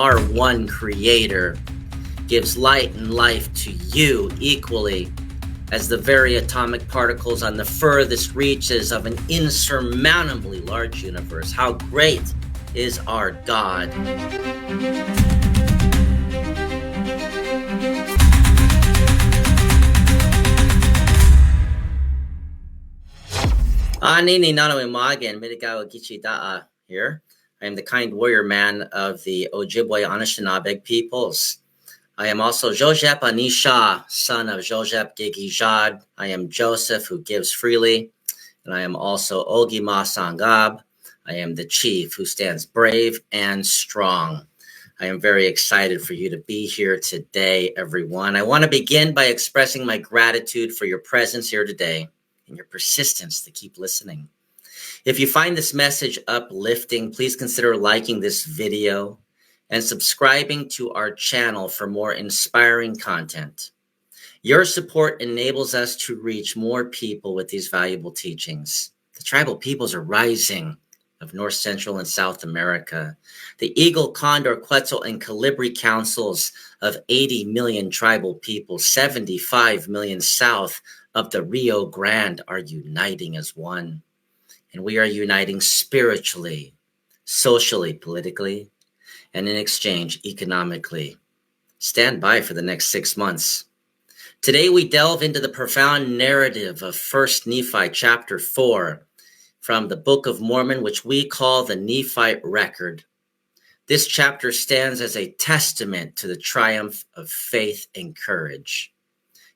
Our one creator gives light and life to you equally as the very atomic particles on the furthest reaches of an insurmountably large universe. How great is our God? Nini Nano Imagen, Midegah Gichida'a here. I am the kind warrior man of the Ojibwe Anishinaabe peoples. I am also Joseph Anisha, son of Joseph Gigijad. I am Joseph who gives freely. And I am also Ogimaa Songab. I am the chief who stands brave and strong. I am very excited for you to be here today, everyone. I want to begin by expressing my gratitude for your presence here today and your persistence to keep listening. If you find this message uplifting, please consider liking this video and subscribing to our channel for more inspiring content. Your support enables us to reach more people with these valuable teachings. The tribal peoples are rising of North, Central, and South America. The Eagle, Condor, Quetzal, and Colibri councils of 80 million tribal people, 75 million south of the Rio Grande are uniting as one. And we are uniting spiritually, socially, politically, and in exchange, economically. Stand by for the next 6 months. Today, we delve into the profound narrative of 1 Nephi Chapter 4 from the Book of Mormon, which we call the Nephite Record. This chapter stands as a testament to the triumph of faith and courage,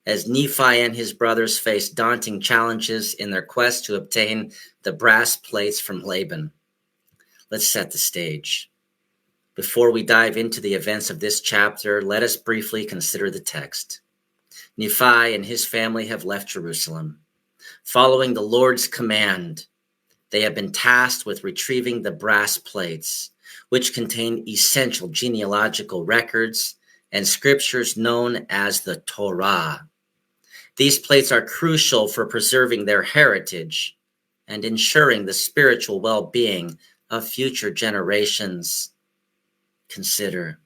as Nephi and his brothers face daunting challenges in their quest to obtain the brass plates from Laban. Let's set the stage. Before we dive into the events of this chapter, let us briefly consider the text. Nephi and his family have left Jerusalem. Following the Lord's command, they have been tasked with retrieving the brass plates, which contain essential genealogical records and scriptures known as the Torah. These plates are crucial for preserving their heritage and ensuring the spiritual well-being of future generations. Consider,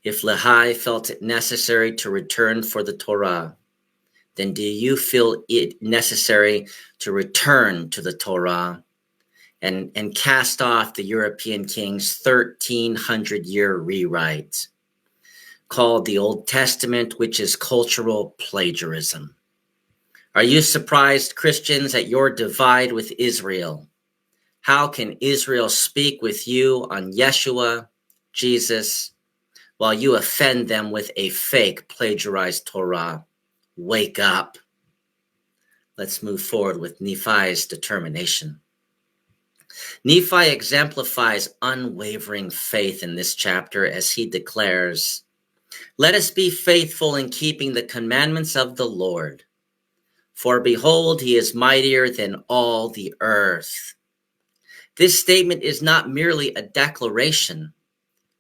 if Lehi felt it necessary to return for the Torah, then do you feel it necessary to return to the Torah and cast off the European king's 1,300-year rewrite called the Old Testament, which is cultural plagiarism? Are you surprised, Christians, at your divide with Israel? How can Israel speak with you on Yeshua, Jesus, while you offend them with a fake plagiarized Torah? Wake up. Let's move forward with Nephi's determination. Nephi exemplifies unwavering faith in this chapter as he declares, "Let us be faithful in keeping the commandments of the Lord. For behold, he is mightier than all the earth." This statement is not merely a declaration.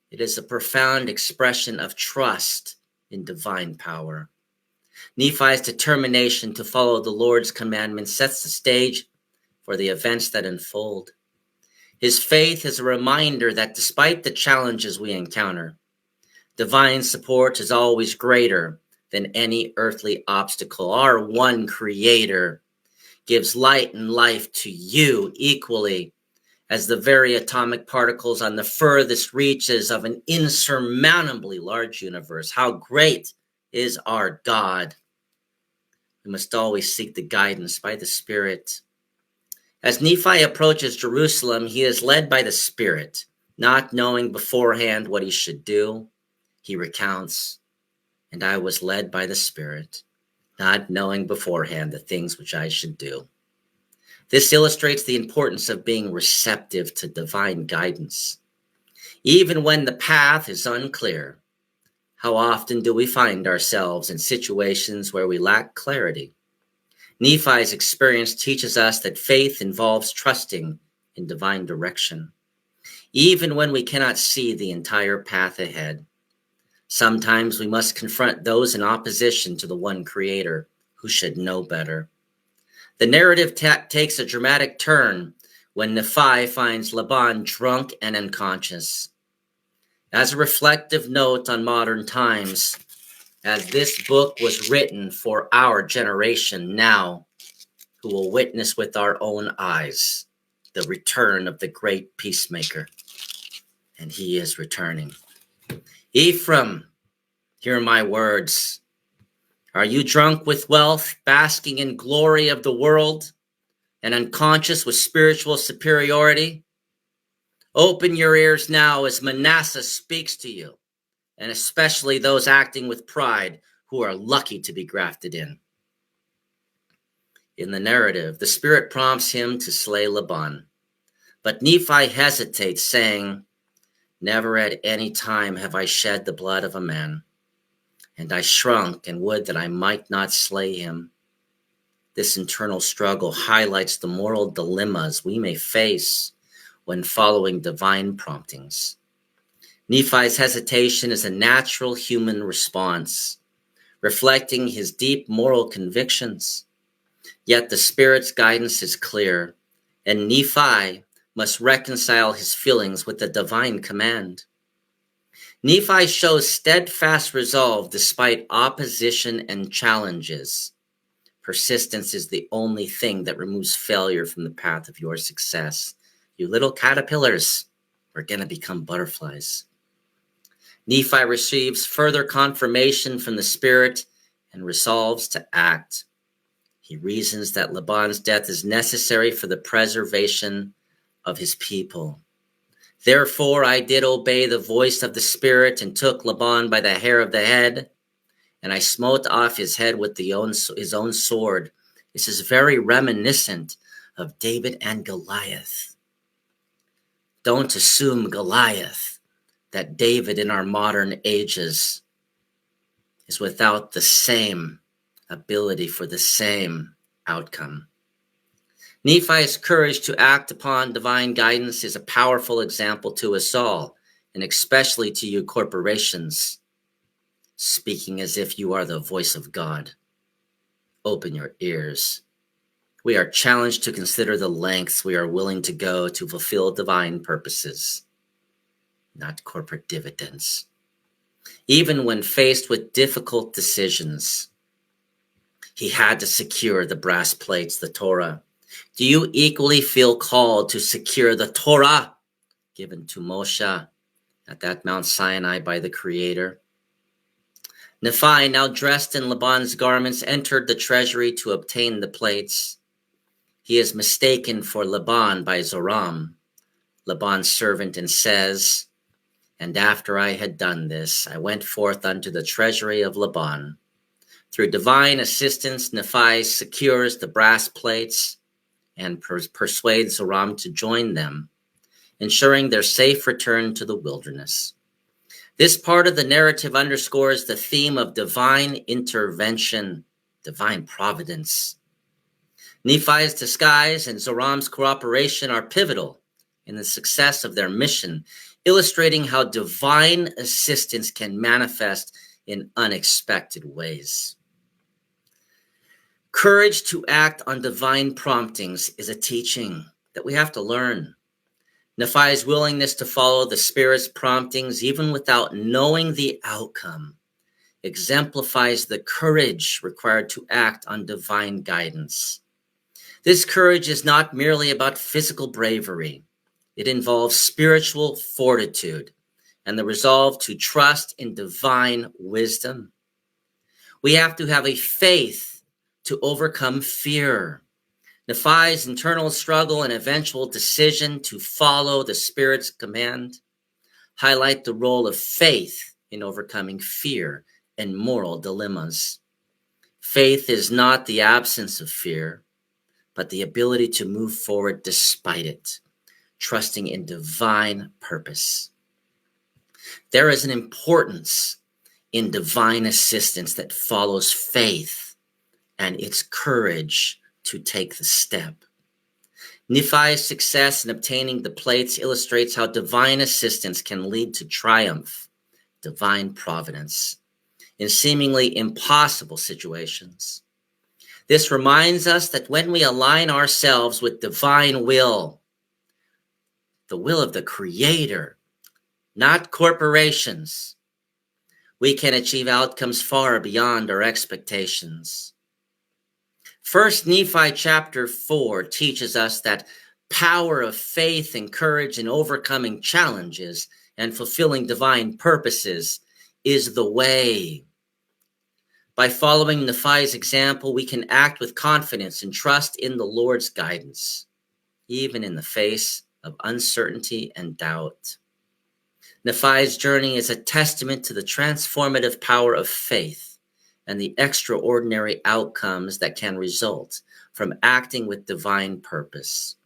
It is a profound expression of trust in divine power. Nephi's determination to follow the Lord's commandments sets the stage for the events that unfold. His faith is a reminder that despite the challenges we encounter, divine support is always greater than any earthly obstacle. Our one creator gives light and life to you equally as the very atomic particles on the furthest reaches of an insurmountably large universe. How great is our God? We must always seek the guidance by the Spirit. As Nephi approaches Jerusalem, he is led by the Spirit, not knowing beforehand what he should do. He recounts, "And I was led by the Spirit, not knowing beforehand the things which I should do." This illustrates the importance of being receptive to divine guidance. Even when the path is unclear, how often do we find ourselves in situations where we lack clarity? Nephi's experience teaches us that faith involves trusting in divine direction, even when we cannot see the entire path ahead. Sometimes we must confront those in opposition to the one creator who should know better. The narrative takes a dramatic turn when Nephi finds Laban drunk and unconscious. As a reflective note on modern times, as this book was written for our generation now, who will witness with our own eyes the return of the great peacemaker. And he is returning. Ephraim, hear my words. Are you drunk with wealth, basking in glory of the world, and unconscious with spiritual superiority? Open your ears now as Manasseh speaks to you, and especially those acting with pride who are lucky to be grafted in. In the narrative, the Spirit prompts him to slay Laban, but Nephi hesitates, saying, never at any time have I shed the blood of a man, and I shrunk and would that I might not slay him. This internal struggle highlights the moral dilemmas we may face when following divine promptings. Nephi's hesitation is a natural human response, reflecting his deep moral convictions. Yet the Spirit's guidance is clear, and Nephi must reconcile his feelings with the divine command. Nephi shows steadfast resolve despite opposition and challenges. Persistence is the only thing that removes failure from the path of your success. You little caterpillars are going to become butterflies. Nephi receives further confirmation from the Spirit and resolves to act. He reasons that Laban's death is necessary for the preservation of his people. Therefore, I did obey the voice of the Spirit and took Laban by the hair of the head, and I smote off his head with his own sword. This is very reminiscent of David and Goliath. Don't assume Goliath, that David in our modern ages is without the same ability for the same outcome. Nephi's courage to act upon divine guidance is a powerful example to us all, and especially to you corporations, speaking as if you are the voice of God. Open your ears. We are challenged to consider the lengths we are willing to go to fulfill divine purposes, not corporate dividends. Even when faced with difficult decisions, he had to secure the brass plates, the Torah. Do you equally feel called to secure the Torah given to Moshe at that Mount Sinai by the Creator? Nephi, now dressed in Laban's garments, entered the treasury to obtain the plates. He is mistaken for Laban by Zoram, Laban's servant, and says, and after I had done this, I went forth unto the treasury of Laban. Through divine assistance, Nephi secures the brass plates and persuades Zoram to join them, ensuring their safe return to the wilderness. This part of the narrative underscores the theme of divine intervention, divine providence. Nephi's disguise and Zoram's cooperation are pivotal in the success of their mission, illustrating how divine assistance can manifest in unexpected ways. Courage to act on divine promptings is a teaching that we have to learn. Nephi's willingness to follow the Spirit's promptings, even without knowing the outcome, exemplifies the courage required to act on divine guidance. This courage is not merely about physical bravery. It involves spiritual fortitude and the resolve to trust in divine wisdom. We have to have a faith to overcome fear. Nephi's internal struggle and eventual decision to follow the Spirit's command highlight the role of faith in overcoming fear and moral dilemmas. Faith is not the absence of fear, but the ability to move forward despite it, trusting in divine purpose. There is an importance in divine assistance that follows faith and its courage to take the step. Nephi's success in obtaining the plates illustrates how divine assistance can lead to triumph, divine providence, in seemingly impossible situations. This reminds us that when we align ourselves with divine will, the will of the Creator, not corporations, we can achieve outcomes far beyond our expectations. First Nephi Chapter 4 teaches us that power of faith and courage in overcoming challenges and fulfilling divine purposes is the way. By following Nephi's example, we can act with confidence and trust in the Lord's guidance, even in the face of uncertainty and doubt. Nephi's journey is a testament to the transformative power of faith and the extraordinary outcomes that can result from acting with divine purpose.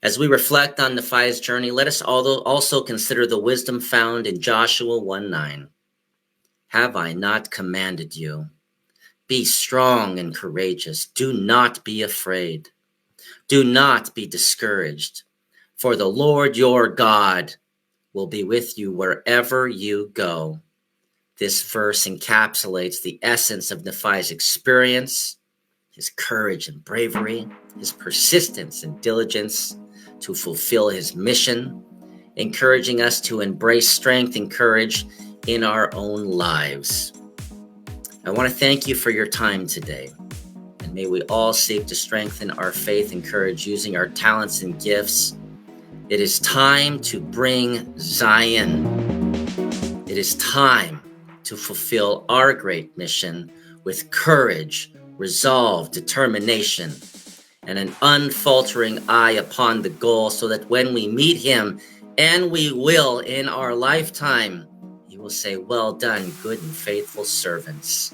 As we reflect on Nephi's journey, let us also consider the wisdom found in Joshua 1:9. Have I not commanded you? Be strong and courageous. Do not be afraid. Do not be discouraged, for the Lord your God will be with you wherever you go. This verse encapsulates the essence of Nephi's experience, his courage and bravery, his persistence and diligence to fulfill his mission, encouraging us to embrace strength and courage in our own lives. I want to thank you for your time today, and may we all seek to strengthen our faith and courage using our talents and gifts. It is time to bring Zion. It is time to fulfill our great mission with courage, resolve, determination, and an unfaltering eye upon the goal, so that when we meet him, and we will in our lifetime, he will say, well done, good and faithful servants.